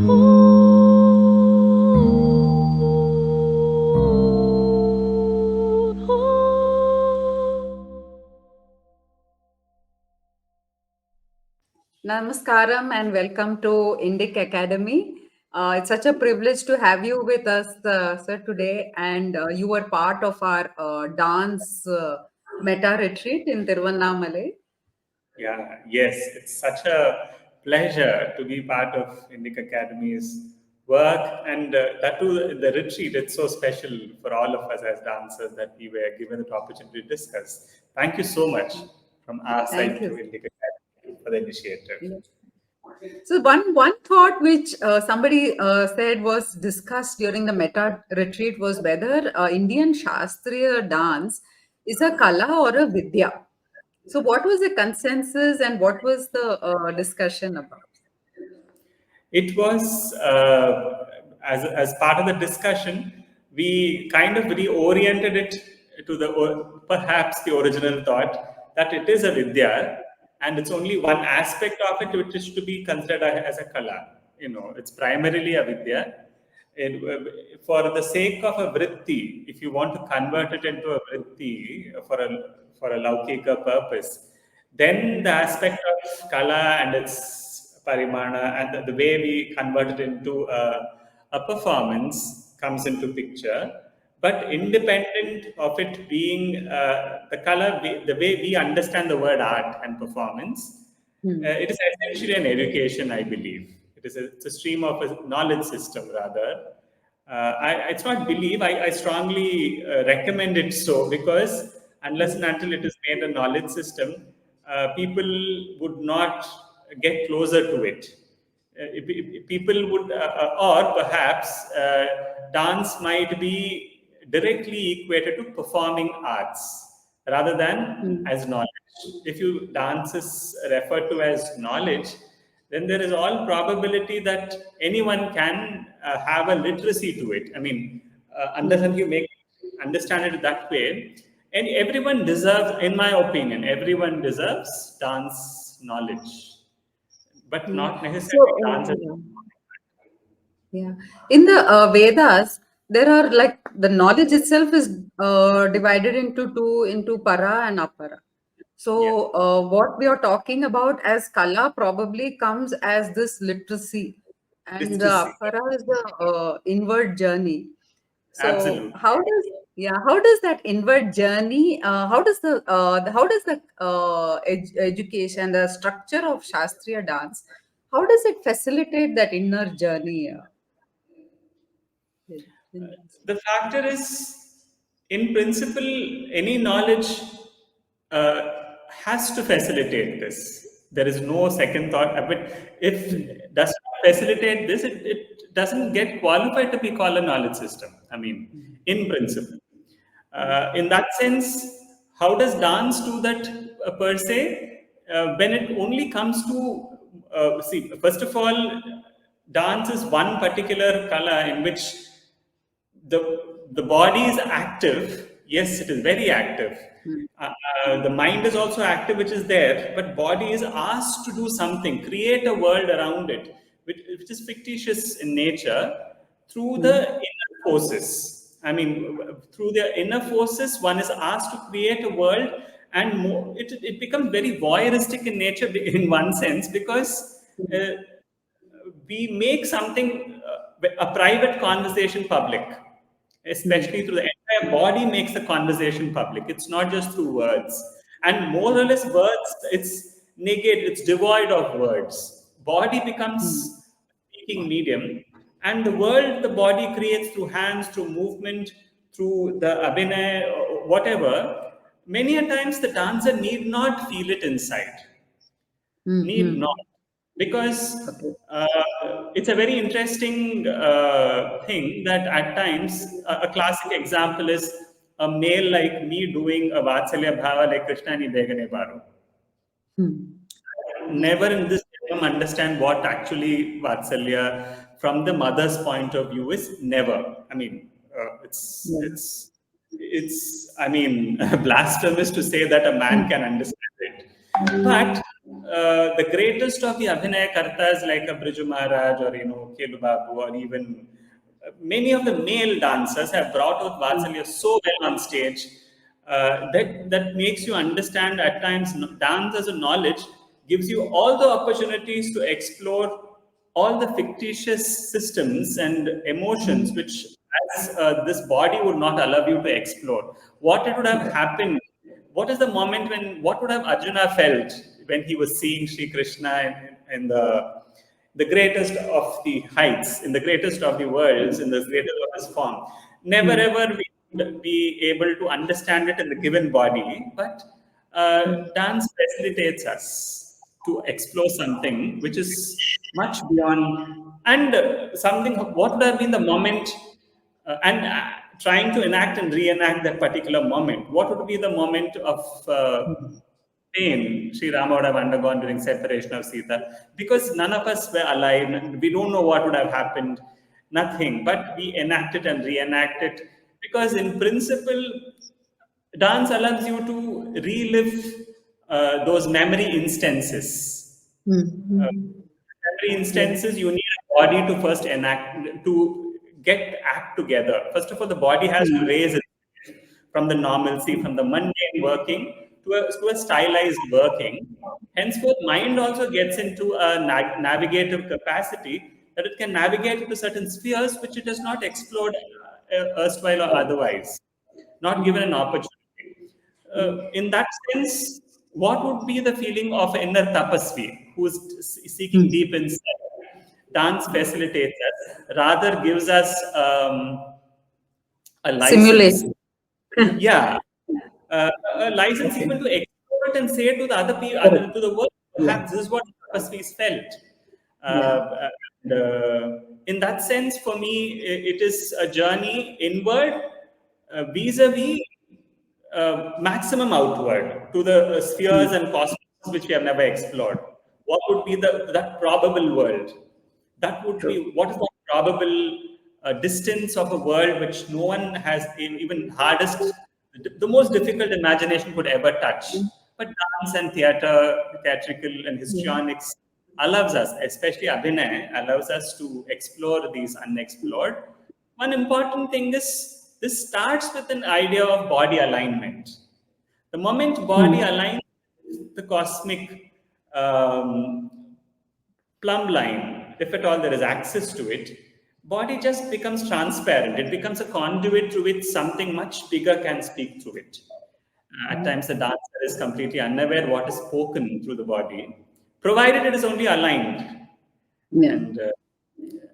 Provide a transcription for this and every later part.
Namaskaram and welcome to Indic Academy. It's such a privilege to have you with us, sir, today. And you were part of our dance meta retreat in Tiruvannamalai. Yes, it's such a pleasure to be part of Indic Academy's work, and that too, the retreat. It's so special for all of us as dancers that we were given the opportunity to discuss. Thank you so much from our Thank side to you. Indic Academy for the initiative. Yeah. So one thought which somebody said was discussed during the meta retreat was whether Indian Shastriya dance is a kala or a vidya. So what was the consensus and what was the discussion about? It was as part of the discussion, we kind of reoriented it to perhaps the original thought that it is a vidya, and it's only one aspect of it which is to be considered as a kala. It's primarily a vidya. For the sake of a vritti, if you want to convert it into a vritti for a laukika purpose, then the aspect of kala and its parimana and the way we convert it into a performance comes into picture. But independent of it being the color, the way we understand the word art and performance, it is essentially an education, I believe. It's a stream of a knowledge system, rather. It's not believe, I strongly recommend it so, because unless and until it is made a knowledge system, people would not get closer to it. People would, or perhaps dance might be directly equated to performing arts rather than as knowledge. If you dance is referred to as knowledge, then there is all probability that anyone can have a literacy to it. I mean, unless you make understand it that way, and everyone deserves, in my opinion, everyone deserves dance knowledge, but not necessarily dance. Yeah. Yeah. In the Vedas, there are like the knowledge itself is divided into two, into para and apara. Yeah, So what we are talking about as kala probably comes as this literacy, and the literacy. apara is the inward journey. So Absolutely. how does that inward journey, how does the education, the structure of Shastriya dance, how does it facilitate that inner journey? In The factor is, in principle, any knowledge has to facilitate this. There is no second thought. But if it does not facilitate this, it doesn't get qualified to be called a knowledge system. I mean, in principle. In that sense, how does dance do that per se? When it only comes to, see, first of all, dance is one particular kala in which the body is active. Yes, it is very active. The mind is also active, which is there, but body is asked to do something, create a world around it, which is fictitious in nature, through the inner forces. I mean, through the inner forces, one is asked to create a world, and it becomes very voyeuristic in nature in one sense, because we make something, a private conversation, public, especially through the entire body makes the conversation public. It's not just through words, and more or less words, it's negate, it's devoid of words. Body becomes speaking medium, and the world the body creates through hands, through movement, through the abhinay, whatever. Many a times the dancer need not feel it inside, need not, because Okay. uh, it's a very interesting thing that at times, a classic example is a male like me doing a vatsalya bhava like Krishna ni begane baru. Never in this film understand what actually vatsalya from the mother's point of view is. Never. I mean, it's I mean blasphemous to say that a man can understand it, but the greatest of the Abhinaya Kartas like a Briju Maharaj or Kelu Babu or even many of the male dancers have brought out Vatsalya so well on stage that makes you understand at times dance as a knowledge gives you all the opportunities to explore all the fictitious systems and emotions which as this body would not allow you to explore. What it would have happened, what is the moment when, what would have Arjuna felt when he was seeing Sri Krishna in the greatest of the heights, in the greatest of the worlds, in the greatest of his form. Never ever we would be able to understand it in the given body, but dance facilitates us to explore something which is much beyond and something. What would have been the moment and trying to enact and reenact that particular moment? What would be the moment of pain Sri Rama would have undergone during separation of Sita? Because none of us were alive, we don't know what would have happened, nothing. But we enact it and reenact it because, in principle, dance allows you to relive those memory instances. Uh, Memory instances, you need a body to first enact to get act together. First of all, the body has to raise it from the normalcy, from the mundane working to a stylized working. Henceforth, mind also gets into a navigative capacity that it can navigate into certain spheres which it has not explored erstwhile or otherwise, not given an opportunity. In that sense, what would be the feeling of an inner tapasvi who is seeking deep inside? Dance facilitates us, rather gives us a license, Simulation. yeah, a license Okay. even to explore it and say to the other people, Correct. to the world, Yeah. perhaps this is what tapasvis felt. Yeah. And, in that sense, for me, it is a journey inward vis-a-vis maximum outward to the spheres and cosmos which we have never explored. What would be that probable world? That would True. be what is the probable distance of a world which no one has even hardest, the most difficult imagination could ever touch. But dance and theater, theatrical and histrionics allows us, especially Abhinay, allows us to explore these unexplored. One important thing is this starts with an idea of body alignment. The moment body aligns with the cosmic um, plumb line, if at all there is access to it, body just becomes transparent. It becomes a conduit through which something much bigger can speak through it. At times, the dancer is completely unaware what is spoken through the body, provided it is only aligned. Yeah. And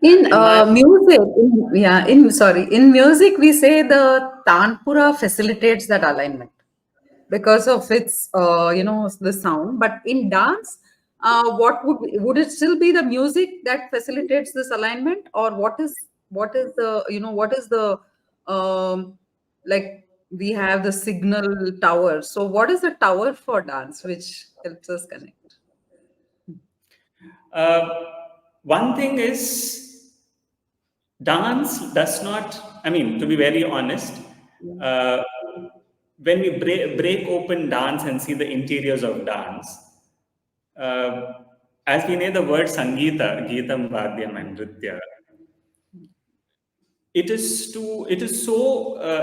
In in my music, in music, we say the tanpura facilitates that alignment because of its, the sound. But in dance, what would it still be the music that facilitates this alignment, or what is the, what is the, um, like we have the signal tower. So what is the tower for dance which helps us connect? uh, one thing is dance does not, I mean, to be very honest, uh, when we break open dance and see the interiors of dance, uh, as we know the word Sangeeta, Geetam, Vadyam, and Nritya, it is so,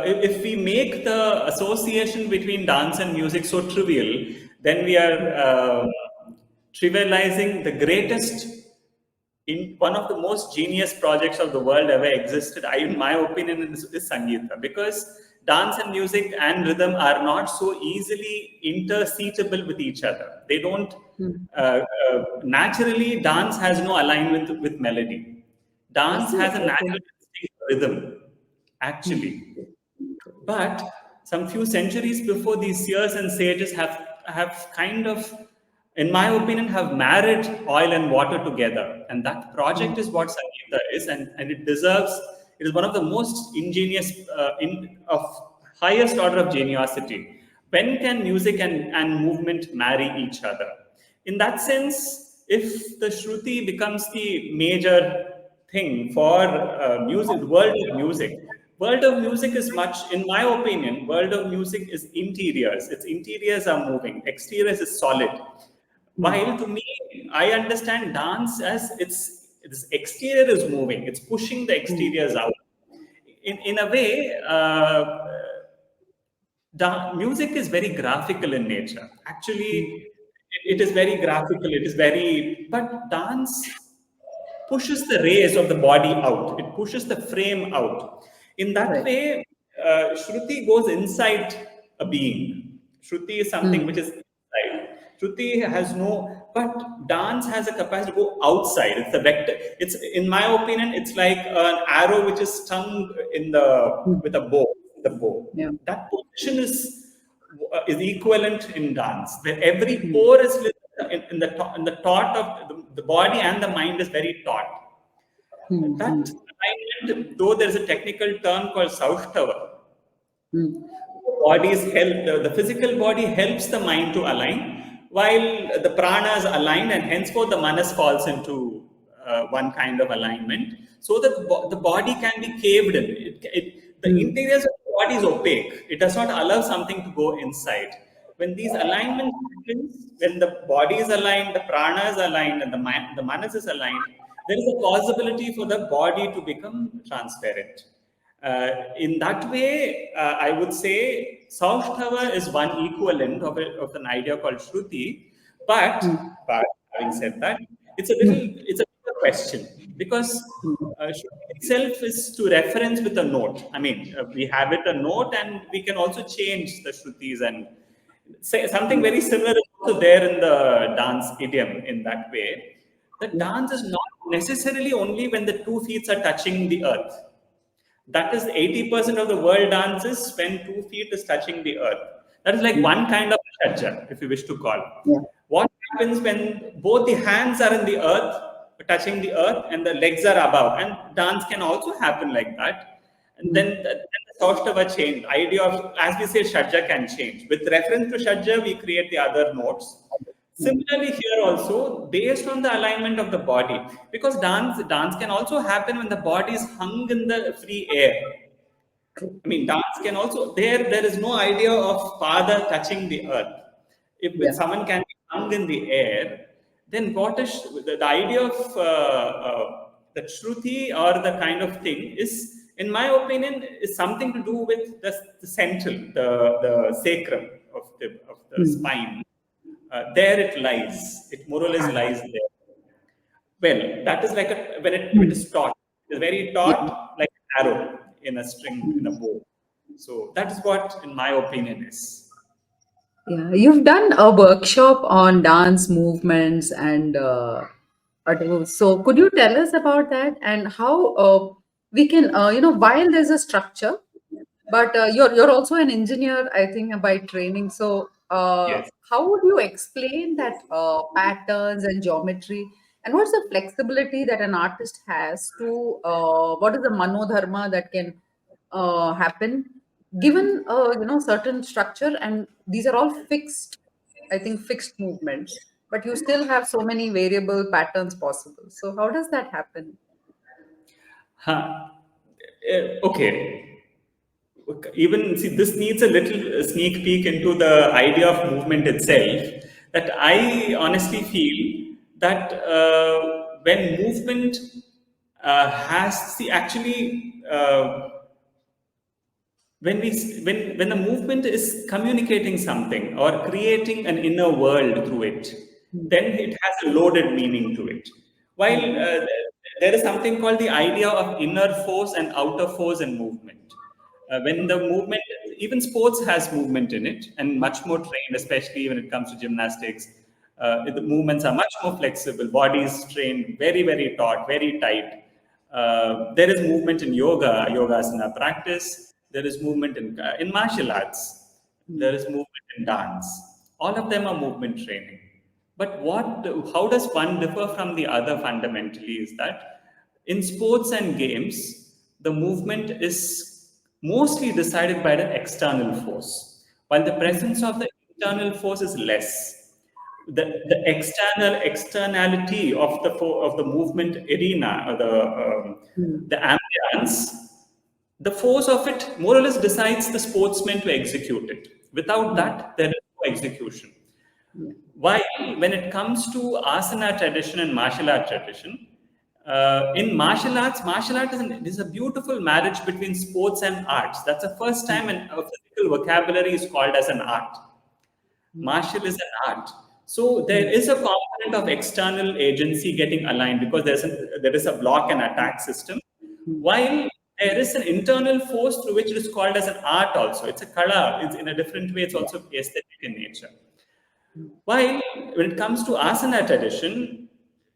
if we make the association between dance and music so trivial, then we are trivializing the greatest in one of the most genius projects of the world ever existed. In my opinion, is Sangeeta, because dance and music and rhythm are not so easily interseatable with each other. They don't naturally. Dance has no alignment with melody. Is Dance it? has a Okay. natural instinct for rhythm, actually. But some few centuries before, these seers and sages have kind of, in my opinion, have married oil and water together, and that project is what Sangeeta is, and it deserves. It is one of the most ingenious, of highest order of geniosity. When can music and movement marry each other? In that sense, if the Shruti becomes the major thing for music, the world of music is much, in my opinion, world of music is interiors. Its interiors are moving, exteriors is solid. While to me, I understand dance as this exterior is moving, it's pushing the exteriors out. In a way, music is very graphical in nature. Actually, it is very graphical. It is very, but dance pushes the rays of the body out. It pushes the frame out. In that Right. way, Shruti goes inside a being. Shruti is something which Mm. is inside. Shruti has no, but dance has a capacity to go outside. It's a vector. It's, in my opinion, it's like an arrow which is strung in the Mm. with a bow. The bow. Yeah. That position is equivalent in dance, where every Mm. pore is in the thought of the body and the mind is very taut. Mm. That Mm. alignment, though there is a technical term called Saushtava, Mm. body's help, the physical body helps the mind to align, while the pranas align, and henceforth the manas falls into one kind of alignment, so that the body can be caved in. The Mm. interiors of the body is opaque. It does not allow something to go inside. When these alignments happens, when the body is aligned, the prana is aligned, and the manas is aligned, there is a possibility for the body to become transparent. In that way, I would say Saushtava is one equivalent of an idea called Shruti. Mm. But having said that, Mm. it's a bigger question, because Shruti itself is to reference with a note. I mean, we have it a note, and we can also change the Shrutis and say something very similar is also there in the dance idiom in that way. The Yeah. dance is not necessarily only when the two feet are touching the earth. That is 80% of the world dances when 2 feet is touching the earth. That is like Mm. one kind of shaja, if you wish to call. Yeah. What happens when both the hands are in the earth, touching the earth, and the legs are above? And dance can also happen like that. And Mm. then the Saushtava change. Idea of, as we say, shaja can change. With reference to shaja, we create the other notes. Yeah. Similarly, here also, based on the alignment of the body, because dance can also happen when the body is hung in the free air. True. I mean, dance can also, there is no idea of father touching the earth. If Yeah. someone can be hung in the air, then what is the idea of the Shruti or the kind of thing is, in my opinion, is something to do with the central, the sacrum of the Mm. spine. There it lies. It more or less lies there. Well, that is like when it Mm. is taut. It's very Yeah. taut, like an arrow in a string, in a bow. So that is what, in my opinion, is. Yeah, you've done a workshop on dance movements and so could you tell us about that and how we can, while there's a structure, but you're also an engineer, I think, by training. So Yes. how would you explain that patterns and geometry, and what's the flexibility that an artist has to what is the manodharma that can happen given certain structure, and these are all fixed, I think, fixed movements, but you still have so many variable patterns possible. So how does that happen? Huh. Okay. Even see, this needs a little sneak peek into the idea of movement itself. That I honestly feel that when movement has, see, actually. When the movement is communicating something or creating an inner world through it, then it has a loaded meaning to it. While there is something called the idea of inner force and outer force in movement. When the movement, even sports has movement in it, and much more trained, especially when it comes to gymnastics. The movements are much more flexible. Body is trained very, very taut, very tight. There is movement in yogasana practice. There is movement in martial arts. There is movement in dance. All of them are movement training. But how does one differ from the other fundamentally is that in sports and games, the movement is mostly decided by the external force, while the presence of the internal force is less. The externality of of the movement arena, or the ambience, the force of it more or less decides the sportsman to execute it. Without that, there is no execution. While when it comes to asana tradition and martial art tradition, in martial art is a beautiful marriage between sports and arts. That's the first time a physical vocabulary is called as an art. Martial is an art. So there is a component of external agency getting aligned because there is a block and attack system, while there is an internal force through which it is called as an art also. It's a kala. It's in a different way. It's also aesthetic in nature. While when it comes to asana tradition,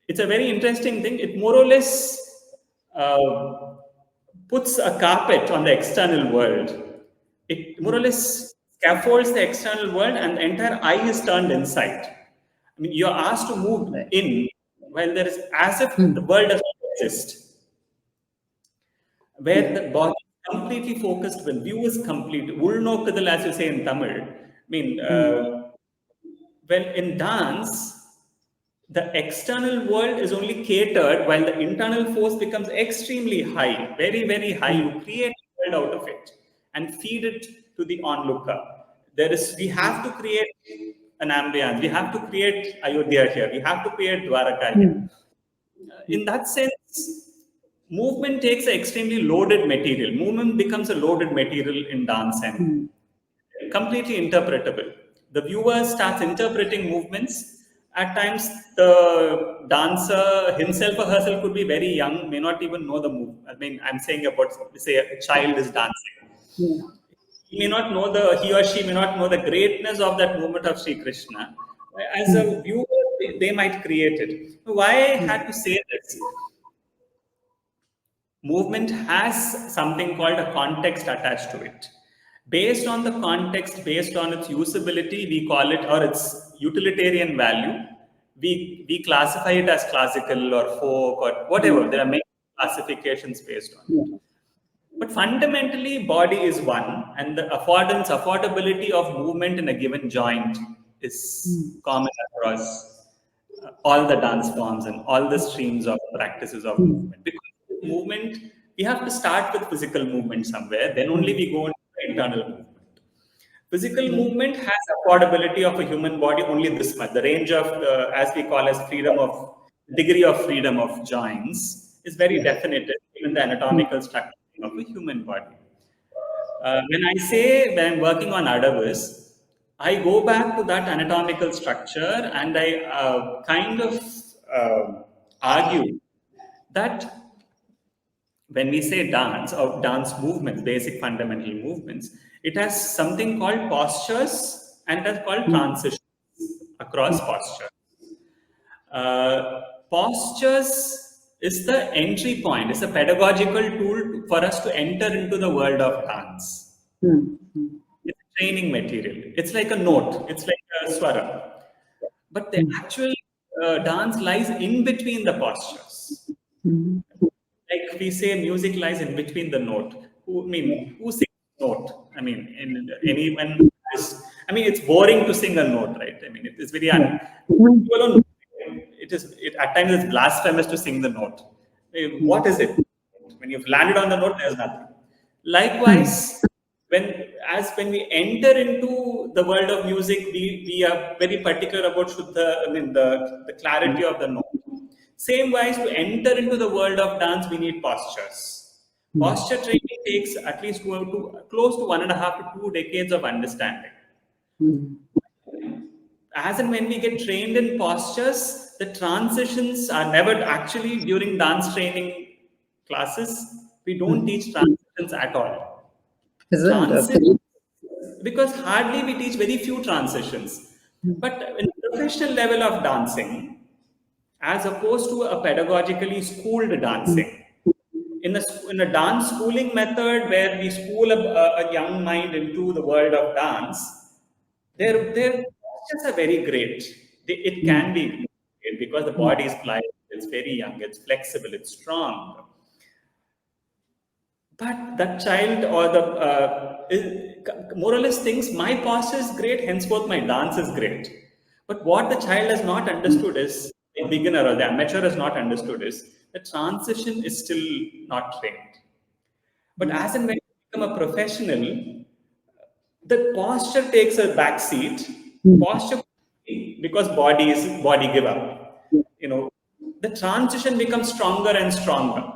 it's a very interesting thing. It more or less uh, puts a carpet on the external world. It more or less scaffolds the external world, and the entire eye is turned inside. I mean, you're asked to move Right. in while there is as if the world does not exist, where the body is completely focused when view is complete. Ulnokkadal, as you say in Tamil. I mean, well, in dance, the external world is only catered while the internal force becomes extremely high, very, very high. You create a world out of it and feed it to the onlooker. We have to create an ambience. We have to create Ayodhya here. We have to create Dwaraka here. In that sense, movement takes an extremely loaded material. Movement becomes a loaded material in dance and completely interpretable. The viewer starts interpreting movements. At times, the dancer himself or herself could be very young, may not even know the move. I mean, I'm saying about, say, a child is dancing. He or she may not know the greatness of that movement of Sri Krishna. As a viewer, they might create it. Why I had to say this? Movement has something called a context attached to it. Based on the context, based on its usability, we call it, or its utilitarian value, we classify it as classical or folk or whatever. There are many classifications based on it. But fundamentally, body is one, and the affordability of movement in a given joint is common across all the dance forms and all the streams of practices of movement. Because movement, we have to start with physical movement somewhere, then only we go into the internal movement. Physical movement has affordability of a human body only this much. The range of, as we call as degree of freedom of joints is very definitive, even the anatomical structure of a human body. When I'm working on Adavis, I go back to that anatomical structure and I argue that when we say dance or dance movements, basic fundamental movements, it has something called postures and it has called transitions across postures. Postures is the entry point, it's a pedagogical tool for us to enter into the world of dance. It's training material. It's like a note, it's like a swara. But the actual dance lies in between the postures. Like we say, music lies in between the note. Who sings note? I mean, anyone is. I mean, it's boring to sing a note, right? I mean, it is very. People don't. At times it's blasphemous to sing the note. What is it? When you've landed on the note, there's nothing. Likewise, when we enter into the world of music, we are very particular about the clarity of the note. Same wise, to enter into the world of dance, we need postures. Posture training takes at least close to 1.5 to 2 decades of understanding. As and when we get trained in postures, the transitions are never actually during dance training classes. We don't teach transitions at all. Isn't Transitions, because hardly we teach very few transitions. But in the professional level of dancing, as opposed to a pedagogically schooled dancing, in a dance schooling method where we school a young mind into the world of dance, their postures are very great. It can be great because the body is pliable, it's very young, it's flexible, it's strong. But that child or more or less thinks my posture is great, henceforth my dance is great. But what the child has not understood is, the beginner or the amateur has not understood is, the transition is still not trained. But as and when you become a professional, the posture takes a back seat. Posture because body give up. The transition becomes stronger and stronger.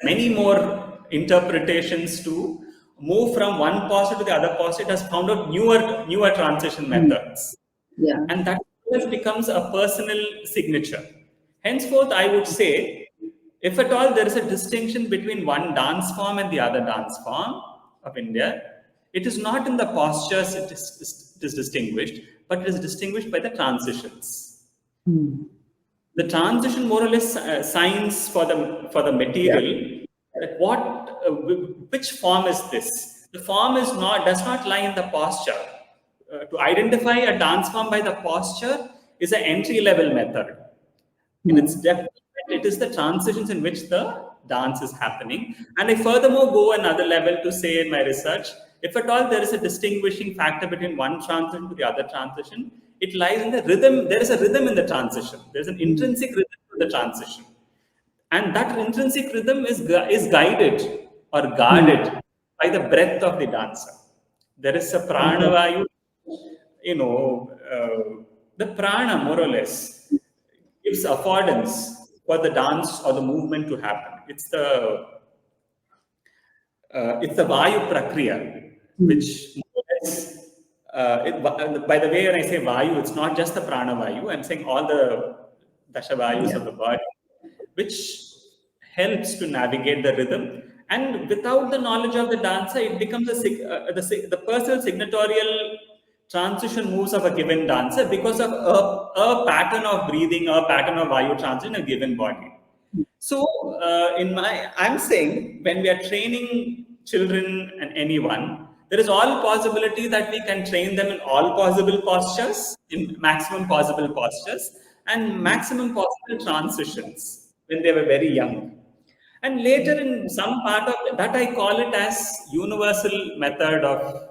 Many more interpretations to move from one posture to the other posture. It has found out newer transition methods, Yeah. and that becomes a personal signature. Henceforth, I would say, if at all there is a distinction between one dance form and the other dance form of India, it is not in the postures it is distinguished, but it is distinguished by the transitions. The transition more or less signs for the Yeah. material that which form is this. The form does not lie in the posture. To identify a dance form by the posture is an entry level method. In its depth, it is the transitions in which the dance is happening. And I furthermore go another level to say in my research, if at all there is a distinguishing factor between one transition to the other transition, it lies in the rhythm. There is a rhythm in the transition. There's an intrinsic rhythm to the transition. And that intrinsic rhythm is guided or guarded by the breath of the dancer. There is a Okay. pranavayu, the prana more or less gives affordance for the dance or the movement to happen. It's the Vayu Prakriya, which more or less, by the way, when I say Vayu, it's not just the Prana Vayu, I'm saying all the Dasha Vayus Yeah. of the body, which helps to navigate the rhythm. And without the knowledge of the dancer, it becomes the personal signatorial transition moves of a given dancer because of a pattern of breathing, a pattern of Vayu transition in a given body. So, I'm saying when we are training children and anyone, there is all possibility that we can train them in all possible postures, in maximum possible postures, and maximum possible transitions when they were very young. And later, in some part of that, I call it as universal method of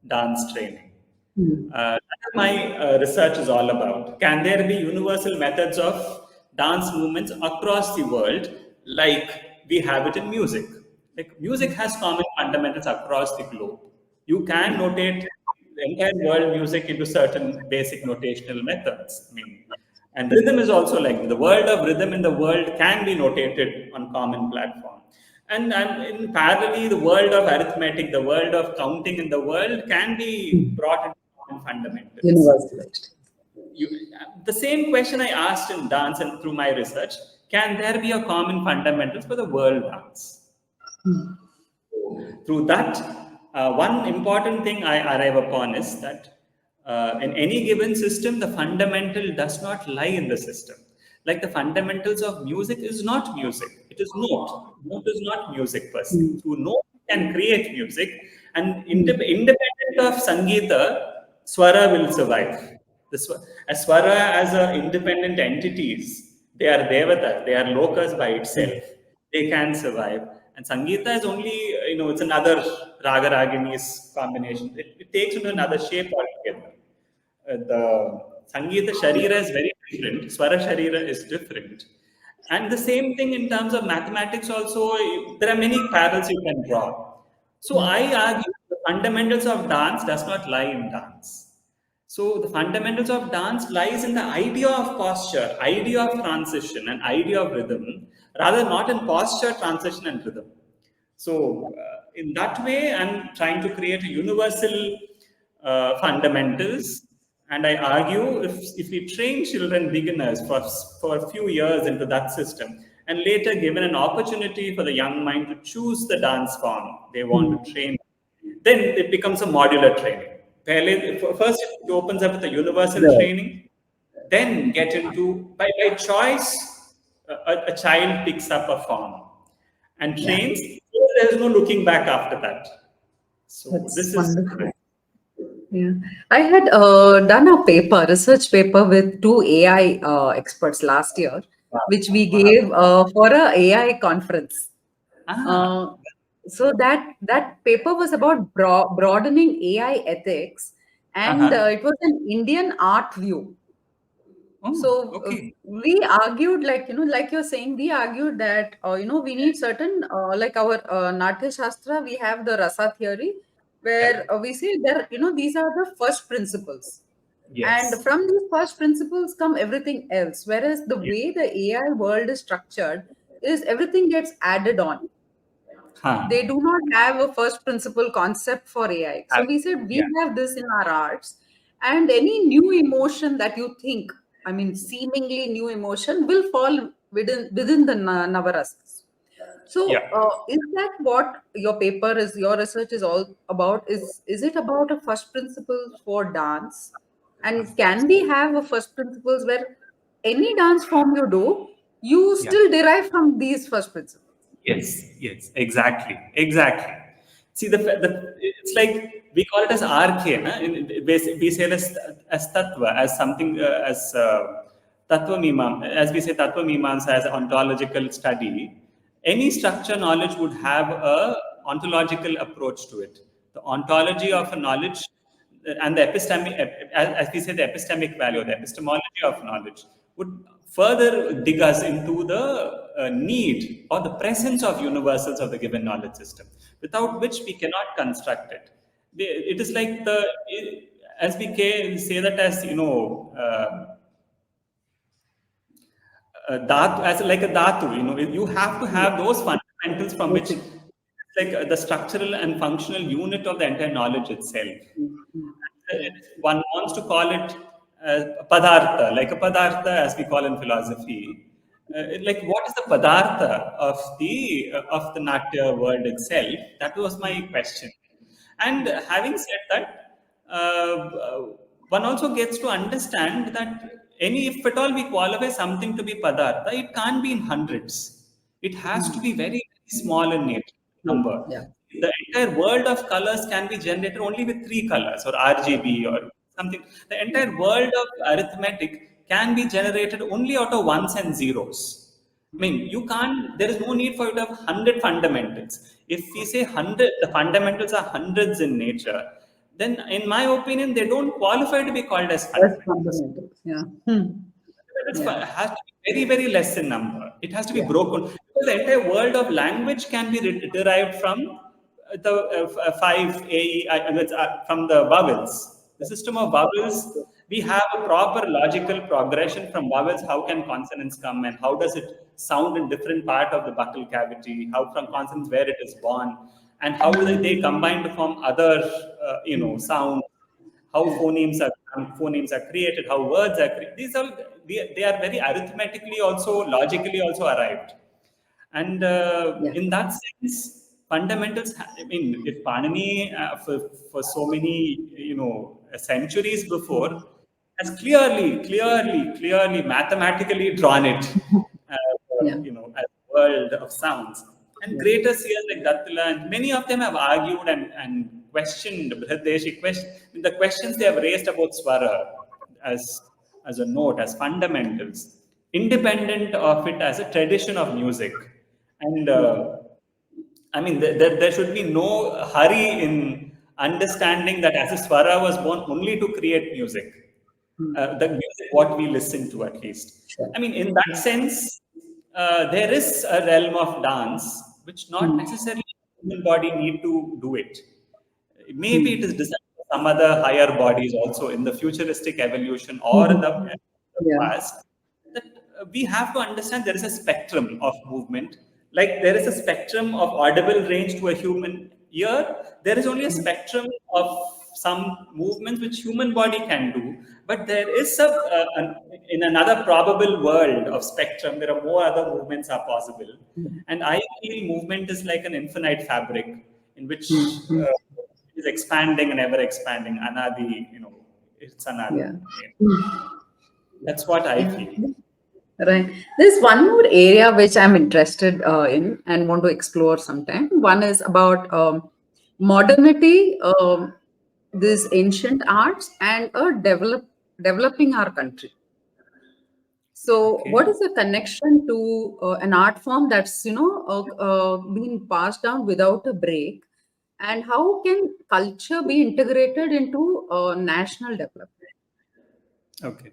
dance training. That is my research is all about. Can there be universal methods of dance movements across the world, like we have it in music? Like music has common fundamentals across the globe. You can notate the entire world music into certain basic notational methods. I mean, and rhythm is also like the world of rhythm in the world can be notated on common platform. And in parallelly, the world of arithmetic, the world of counting in the world can be brought into common fundamentals. Universalized. You, the same question I asked in dance and through my research, can there be a common fundamentals for the world dance? Through that, one important thing I arrive upon is that in any given system, the fundamental does not lie in the system. Like the fundamentals of music is not music, it is note. Note is not music per se. Through note, you can create music, and independent of Sangeeta, Swara will survive. As Swara as a independent entities, they are Devata, they are Lokas by itself. They can survive. And Sangeeta is only, it's another Raga Ragini's combination. It takes into another shape altogether. The Sangeeta Sharira is very different, Swara Sharira is different. And the same thing in terms of mathematics also, there are many parallels you can draw. So I argue the fundamentals of dance does not lie in dance. So the fundamentals of dance lies in the idea of posture, idea of transition, and idea of rhythm, rather not in posture, transition, and rhythm. So in that way, I'm trying to create a universal fundamentals, and I argue if we train children beginners for a few years into that system, and later given an opportunity for the young mind to choose the dance form they want to train, then it becomes a modular training. First, it opens up with a universal Right. training, then get into, by choice, a child picks up a form and Yeah. trains. So there's no looking back after that. So That's this is wonderful. Yeah. I had done a paper, research paper with two AI experts last year, which we wow. gave for a AI conference. Ah, Uh, so that paper was about broadening AI ethics, and uh-huh. it was an Indian art view. Oh, So okay. we argued, like like you're saying, we argued that we need certain like our Natya Shastra, we have the rasa theory, where Correct. we say there these are the first principles. And Yes. from these first principles come everything else. Whereas the Yes. way the AI world is structured is everything gets added on. They Huh. do not have a first principle concept for AI. So we said we Yeah. have this in our arts, and any new emotion that you think, I mean, seemingly new emotion, will fall within the Navarasas. So, Yeah. is that what your paper is? Your research is all about? Is it about a first principles for dance? And can we have a first principles where any dance form you do, you Yeah. still derive from these first principles? Yes, yes, exactly, exactly. See, it's like we call it as RK, na? We say it as tattva, as something, as tattva mimam, as we say tattva mimamsa as an ontological study. Any structure knowledge would have a ontological approach to it. The ontology of a knowledge and the epistemic, as we say, the epistemic value, the epistemology of knowledge would further dig us into the need or the presence of universals of the given knowledge system, without which we cannot construct it. It is like as we say that as as like a dhatu, you have to Yeah. have those fundamentals from which Basic. it's like the structural and functional unit of the entire knowledge itself. One wants to call it padartha, like a padartha as we call in philosophy. Like what is the padartha of the Natya world itself? That was my question. And having said that, one also gets to understand that if at all we qualify something to be padartha, it can't be in hundreds. It has to be very, very small in nature, number. Yeah. The entire world of colors can be generated only with three colors or RGB or something. The entire world of arithmetic can be generated only out of ones and zeros. I mean, you can't, there is no need for you to have 100 fundamentals. If we say 100, the fundamentals are hundreds in nature, then in my opinion, they don't qualify to be called as That's fundamentals. fundamentals. Yeah. It Yeah. has to be very, very less in number. It has to be Yeah. broken. Because the entire world of language can be derived from the five from the vowels. The system of vowels, we have a proper logical progression from vowels. How can consonants come and how does it sound in different part of the buccal cavity? How from consonants where it is born and how they combine to form other sounds, how phonemes are created, how words are created. These are they are very arithmetically also logically also arrived, and Yeah. in that sense, fundamentals. I mean, if Panini for so many centuries before has clearly mathematically drawn it, Yeah. as a world of sounds. And Yeah. greater seers like Dattila, and many of them have argued and questioned the questions they have raised about Swara as, as a note, as fundamentals, independent of it as a tradition of music. And I mean, there should be no hurry in understanding that as a Swara was born only to create music, the music what we listen to at least. Sure. I mean, in that Yeah. sense, there is a realm of dance which not necessarily the human body need to do it. Maybe it is designed for some other higher bodies also in the futuristic evolution or in the Yeah. past. That we have to understand there is a spectrum of movement. Like there is a spectrum of audible range to a human ear. There is only a spectrum of some movements which human body can do. But there is in another probable world of spectrum, there are more other movements are possible. And I feel movement is like an infinite fabric in which is expanding and ever expanding. Anadi, it's anadi. Yeah. That's what I Yeah. feel. Right. There's one more area which I'm interested in and want to explore sometime. One is about modernity, these ancient arts, and developing our country. So, what Okay. is the connection to an art form that's being passed down without a break, and how can culture be integrated into national development? Okay.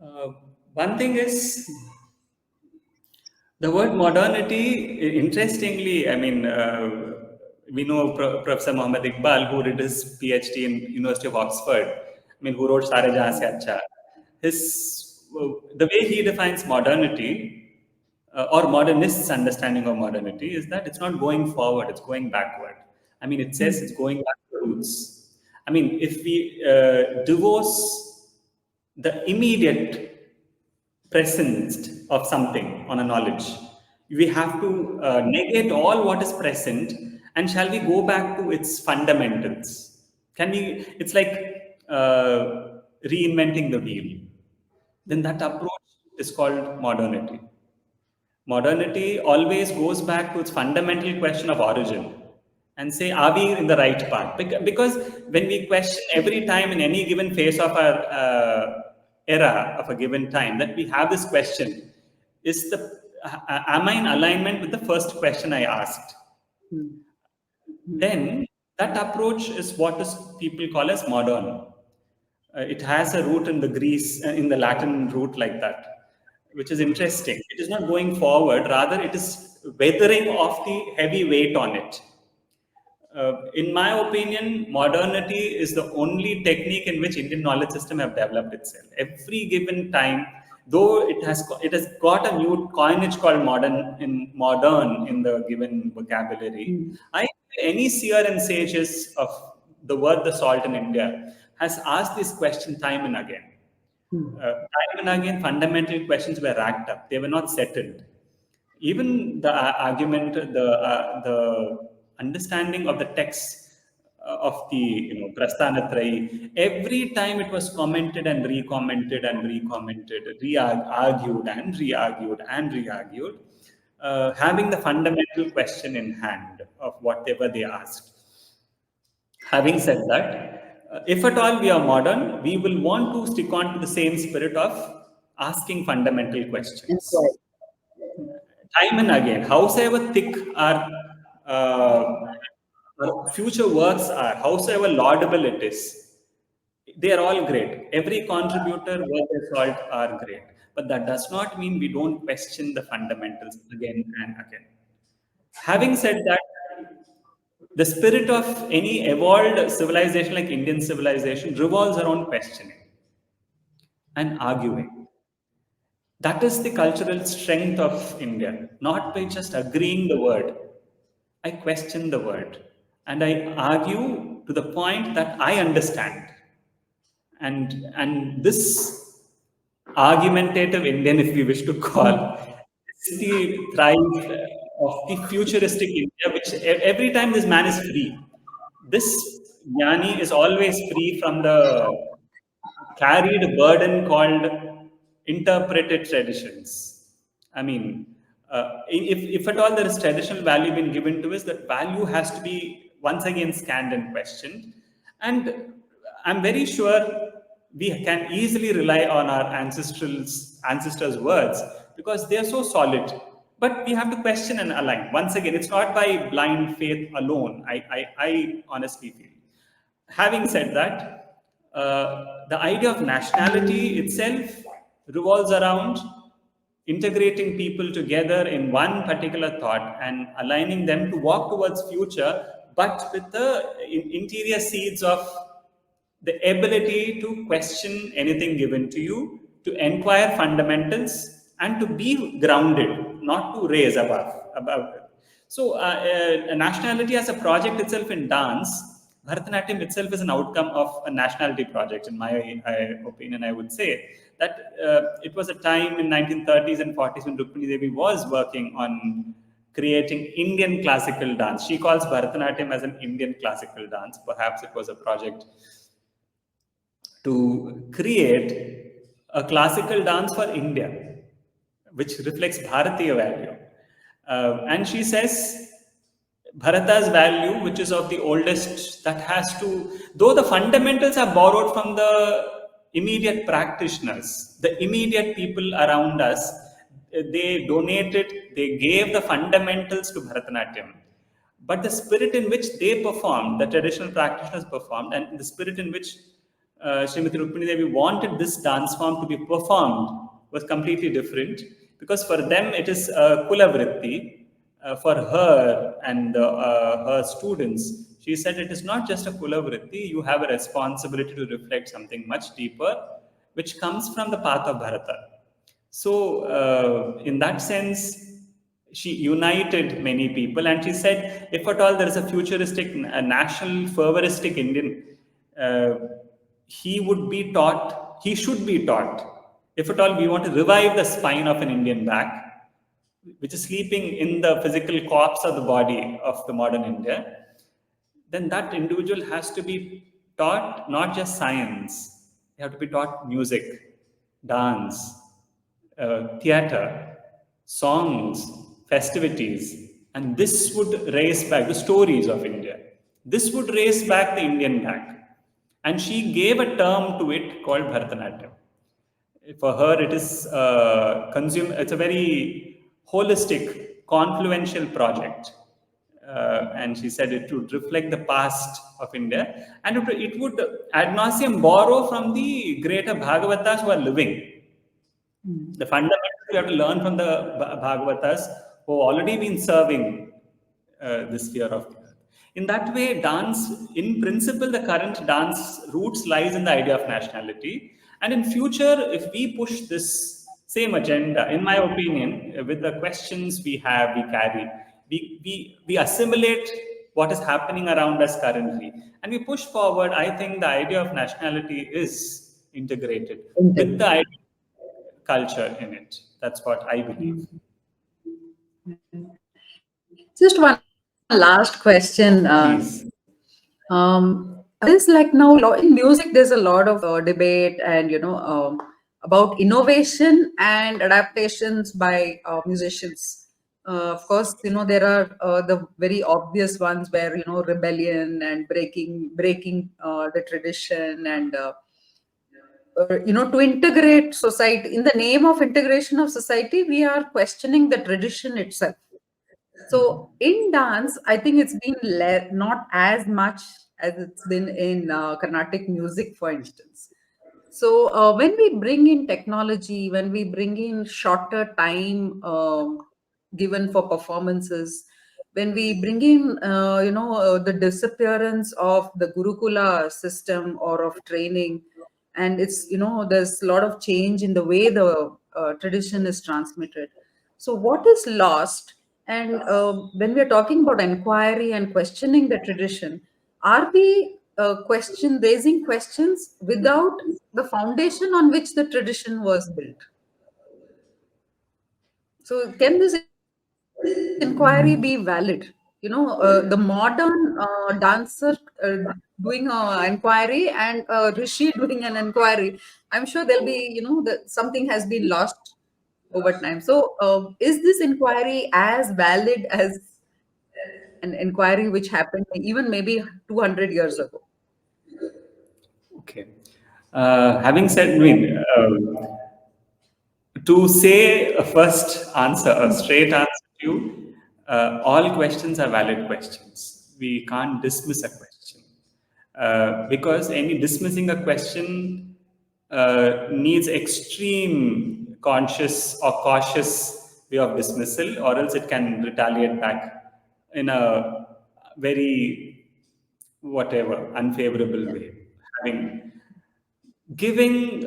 Uh, One thing is the word modernity, interestingly, I mean, we know Professor Muhammad Iqbal, who did his PhD in University of Oxford. mean, who wrote Sare Jahan Se Acha, the way he defines modernity, or modernists' understanding of modernity, is that it's not going forward, it's going backward. I mean, it says it's going back to roots. I mean, if we divorce the immediate presence of something on a knowledge, we have to negate all what is present, and shall we go back to its fundamentals? Can we? It's like reinventing the wheel. Then that approach is called modernity. Modernity always goes back to its fundamental question of origin and say, are we in the right path? Because when we question every time in any given phase of our era of a given time, that we have this question, am I in alignment with the first question I asked? Then that approach is what is people call as modern. It has a root in the Greece, in the Latin root like that, which is interesting. It is not going forward, rather it is weathering off the heavy weight on it. In my opinion, modernity is the only technique in which Indian knowledge system have developed itself. Every given time, though it has got a new coinage called modern in the given vocabulary. Any seer and sages of the worth the salt in India has asked this question time and again. Time and again, fundamental questions were racked up. They were not settled. Even the argument, the understanding of the text of the Prasthanatrayi, every time it was commented and recommented and recommented, argued and re-argued and re-argued, having the fundamental question in hand of whatever they asked. Having said that, if at all we are modern, we will want to stick on to the same spirit of asking fundamental questions. Time and again, howsoever thick our future works are, howsoever laudable it is, they are all great. Every contributor worth their salt are great. But that does not mean we don't question the fundamentals again and again. Having said that, the spirit of any evolved civilization like Indian civilization revolves around questioning and arguing. That is the cultural strength of India, not by just agreeing the word. I question the word and I argue to the point that I understand. And this argumentative Indian, if we wish to call, is the thrive of the futuristic India, which every time this man is free. This Jnani is always free from the carried burden called interpreted traditions. I mean, if at all there is traditional value being given to us, that value has to be once again scanned and questioned. And I'm very sure we can easily rely on our ancestors' words because they are so solid. But we have to question and align. Once again, it's not by blind faith alone, I honestly feel. Having said that, the idea of nationality itself revolves around integrating people together in one particular thought and aligning them to walk towards future, but with the interior seeds of the ability to question anything given to you, to inquire fundamentals, and to be grounded, not to raise above it. So, nationality as a project itself in dance, Bharatanatyam itself is an outcome of a nationality project. In my opinion, I would say that it was a time in 1930s and 40s when Rukmini Devi was working on creating Indian classical dance. She calls Bharatanatyam as an Indian classical dance. Perhaps it was a project to create a classical dance for India, which reflects Bharatiya value. And she says, Bharata's value, which is of the oldest, that has to, though the fundamentals are borrowed from the immediate practitioners, the immediate people around us, they donated, they gave the fundamentals to Bharatanatyam. But the spirit in which they performed, the traditional practitioners performed, and the spirit in which Srimati Rukmini Devi wanted this dance form to be performed was completely different, because for them it is a kula vritti. for her and her students, she said it is not just a kulavritti, you have a responsibility to reflect something much deeper, which comes from the path of Bharata. So, in that sense, she united many people, and she said, if at all there is a futuristic, a national, fervoristic Indian, uh, he would be taught, he should be taught. If at all we want to revive the spine of an Indian back, which is sleeping in the physical corpse of the body of the modern India, then that individual has to be taught not just science, they have to be taught music, dance, theater, songs, festivities, and this would raise back the stories of India. This would raise back the Indian back. And she gave a term to it called Bharatanatyam. For her, it is it's a very holistic, confluential project. And she said it would reflect the past of India, and it would ad nauseum borrow from the greater Bhagavatas who are living. The fundamentals we have to learn from the Bhagavatas who have already been serving the sphere of the earth. In that way, dance, in principle, the current dance roots lies in the idea of nationality. And in future, if we push this same agenda, in my opinion, with the questions we have, we carry, we assimilate what is happening around us currently, and we push forward, I think the idea of nationality is integrated with the idea culture in it. That's what I believe. Just one last question. Please. There's like now in music, there's a lot of debate and about innovation and adaptations by musicians. Of course, there are the very obvious ones where rebellion and breaking the tradition and to integrate society. In the name of integration of society, we are questioning the tradition itself. So in dance, I think it's been not as much as it's been in Carnatic music, for instance. So when we bring in technology, when we bring in shorter time given for performances, when we bring in the disappearance of the Gurukula system or of training, and it's there's a lot of change in the way the tradition is transmitted. So what is lost? And when we are talking about inquiry and questioning the tradition, are we raising questions without the foundation on which the tradition was built? So can this inquiry be valid? The modern dancer doing an inquiry and Rishi doing an inquiry. I'm sure there'll be, something has been lost over time. So is this inquiry as valid as an inquiry which happened even maybe 200 years ago? Okay. Having said, I mean, to say a first answer, a straight answer to you, all questions are valid questions. We can't dismiss a question. Because any dismissing a question needs extreme conscious or cautious way of dismissal, or else it can retaliate back in a very whatever unfavorable way. Having giving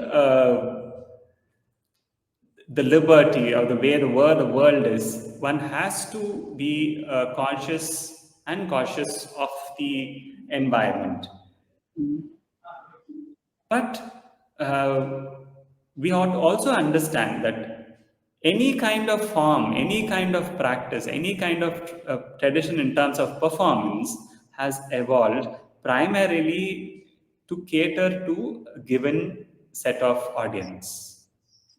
the liberty or the way the world is, one has to be conscious and cautious of the environment. But we ought to also understand that any kind of form, any kind of practice, any kind of tradition in terms of performance has evolved primarily to cater to a given set of audience.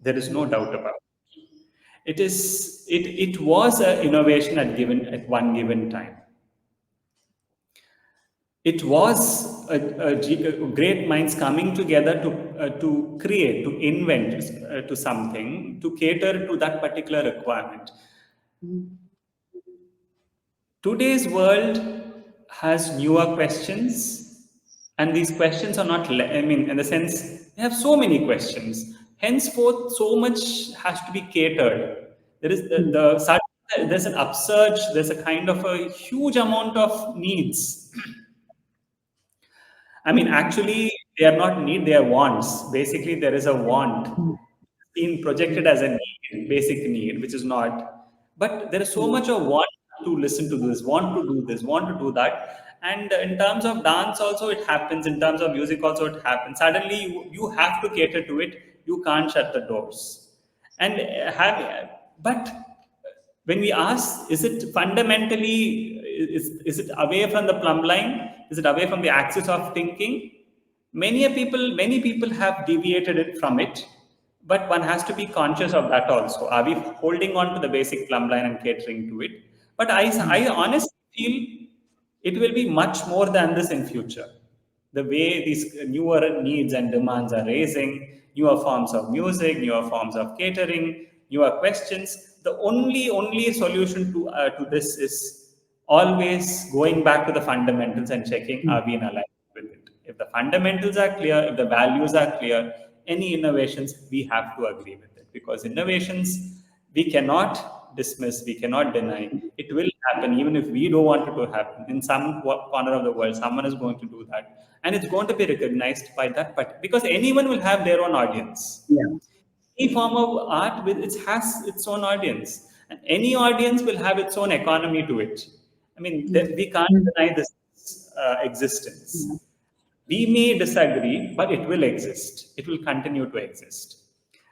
There is no doubt about it. It was an innovation at one given time. It was great minds coming together to create, to invent to something, to cater to that particular requirement. Today's world has newer questions, and these questions are not, I mean, in the sense, they have so many questions. Henceforth, so much has to be catered. There is the there's an upsurge, there's a kind of a huge amount of needs. I mean, actually, they are not need, they are wants. Basically, there is a want being projected as a need, basic need, which is not. But there is so much of want to listen to this, want to do this, want to do that. And in terms of dance, also it happens. In terms of music, also it happens. Suddenly, you have to cater to it. You can't shut the doors. And but when we ask, is it fundamentally, is it away from the plumb line? Is it away from the axis of thinking? Many people have deviated it from it, but one has to be conscious of that also. Are we holding on to the basic plumb line and catering to it? But I honestly feel it will be much more than this in future. The way these newer needs and demands are raising, newer forms of music, newer forms of catering, newer questions. The only solution to this is always going back to the fundamentals and checking, are we in alignment with it. If the fundamentals are clear, if the values are clear, any innovations we have to agree with it, because innovations we cannot dismiss, we cannot deny. It will happen even if we don't want it to happen. In some corner of the world, someone is going to do that, and it's going to be recognized by that. But because anyone will have their own audience, Yeah. any form of art with it has its own audience, and any audience will have its own economy to it. I mean, we can't deny this existence. We may disagree, but it will exist. It will continue to exist.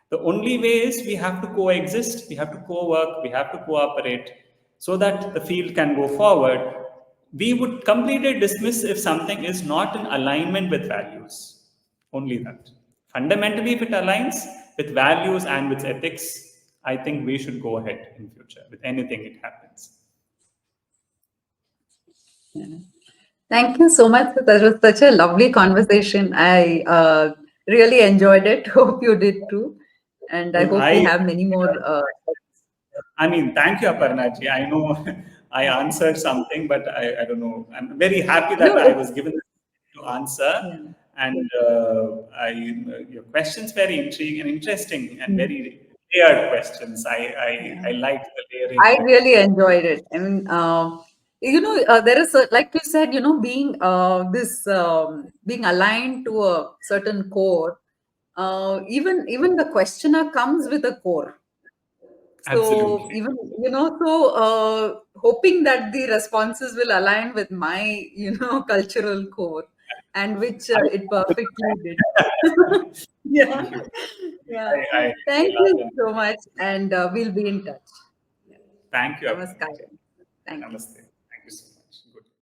The only way is we have to coexist, we have to co-work, we have to cooperate so that the field can go forward. We would completely dismiss if something is not in alignment with values. Only that. Fundamentally, if it aligns with values and with ethics, I think we should go ahead in future with anything it happens. Thank you so much. That was such a lovely conversation. I really enjoyed it. Hope you did too. And I Well, hope we have many more. I mean, thank you, Aparnaji. I know I answered something, but I don't know. I'm very happy that No, I it's, was given to answer. yeah. And your questions very intriguing and interesting and Mm. very layered questions. I Yeah. liked the layering I of it. really enjoyed it. I mean, there is a, like you said, being being aligned to a certain core. Even the questioner comes with a core. So Absolutely. even hoping that the responses will align with my cultural core, and which I, it perfectly did. Yeah, thank you. yeah. I Thank love you them. so much, and we'll be in touch. Yeah. Thank you, Namaskar. Aparnaji. Thank you. Namaste.